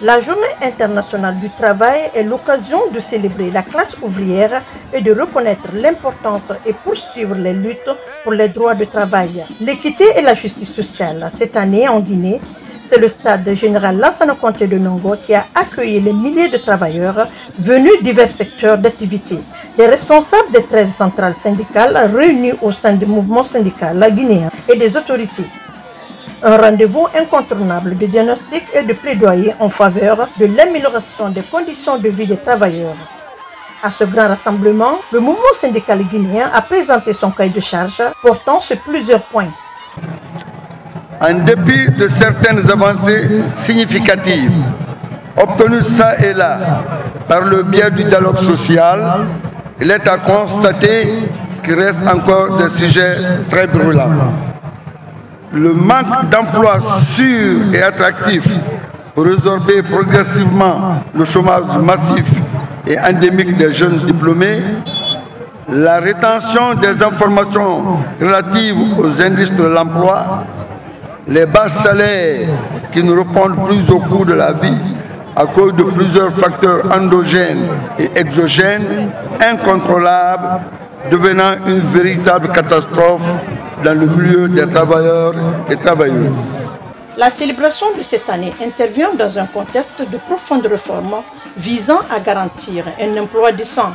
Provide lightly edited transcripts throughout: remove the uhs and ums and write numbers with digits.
La Journée internationale du travail est l'occasion de célébrer la classe ouvrière et de reconnaître l'importance et poursuivre les luttes pour les droits de travail, l'équité et la justice sociale. Cette année en Guinée, c'est le stade général Lansana Conté de Nongo qui a accueilli les milliers de travailleurs venus de divers secteurs d'activité. Les responsables des 13 centrales syndicales réunis au sein du mouvement syndical guinéen et des autorités. Un rendez-vous incontournable de diagnostic et de plaidoyer en faveur de l'amélioration des conditions de vie des travailleurs. À ce grand rassemblement, le mouvement syndical guinéen a présenté son cahier de charge portant sur plusieurs points. En dépit de certaines avancées significatives, obtenues ça et là par le biais du dialogue social, il est à constater qu'il reste encore des sujets très brûlants. Le manque d'emplois sûrs et attractifs pour résorber progressivement le chômage massif et endémique des jeunes diplômés, la rétention des informations relatives aux indices de l'emploi, les bas salaires qui ne répondent plus au coût de la vie à cause de plusieurs facteurs endogènes et exogènes incontrôlables, devenant une véritable catastrophe dans le milieu des travailleurs et travailleuses. La célébration de cette année intervient dans un contexte de profondes réformes visant à garantir un emploi décent,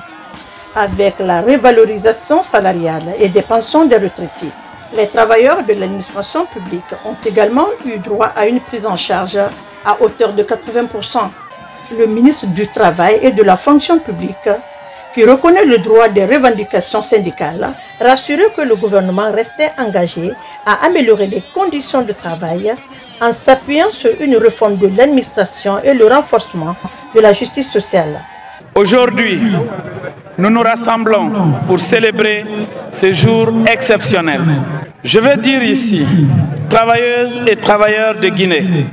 avec la revalorisation salariale et des pensions des retraités. Les travailleurs de l'administration publique ont également eu droit à une prise en charge à hauteur de 80%. Le ministre du Travail et de la fonction publique, qui reconnaît le droit des revendications syndicales, rassurait que le gouvernement restait engagé à améliorer les conditions de travail en s'appuyant sur une réforme de l'administration et le renforcement de la justice sociale. Aujourd'hui, nous nous rassemblons pour célébrer ce jour exceptionnel. Je veux dire ici, travailleuses et travailleurs de Guinée,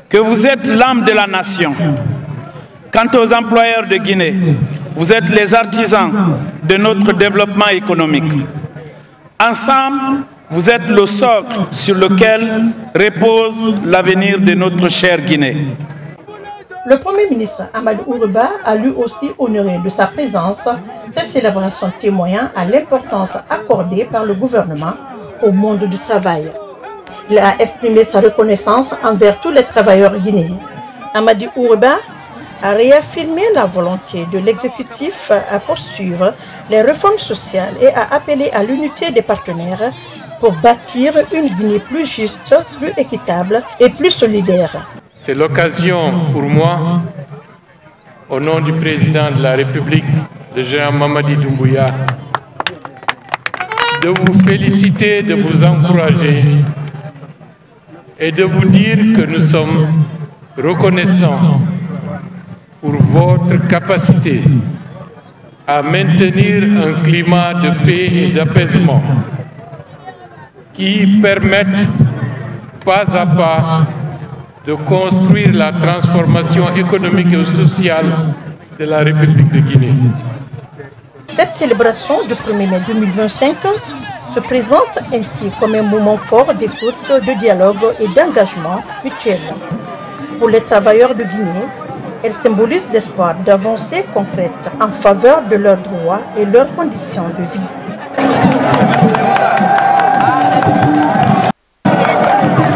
que vous êtes l'âme de la nation. Quant aux employeurs de Guinée, vous êtes les artisans de notre développement économique. Ensemble, vous êtes le socle sur lequel repose l'avenir de notre chère Guinée. Le Premier ministre Amadou Ourouba a lui aussi honoré de sa présence cette célébration témoignant à l'importance accordée par le gouvernement au monde du travail. Il a exprimé sa reconnaissance envers tous les travailleurs guinéens. Amadou Ourouba a réaffirmé la volonté de l'exécutif à poursuivre les réformes sociales et a appelé à l'unité des partenaires pour bâtir une Guinée plus juste, plus équitable et plus solidaire. C'est l'occasion pour moi, au nom du président de la République, le général Mamadi Doumbouya, de vous féliciter, de vous encourager et de vous dire que nous sommes reconnaissants pour votre capacité à maintenir un climat de paix et d'apaisement qui permettent pas à pas de construire la transformation économique et sociale de la République de Guinée. Cette célébration du 1er mai 2025 se présente ainsi comme un moment fort d'écoute, de dialogue et d'engagement mutuel. Pour les travailleurs de Guinée, elle symbolise l'espoir d'avancées concrètes en faveur de leurs droits et leurs conditions de vie.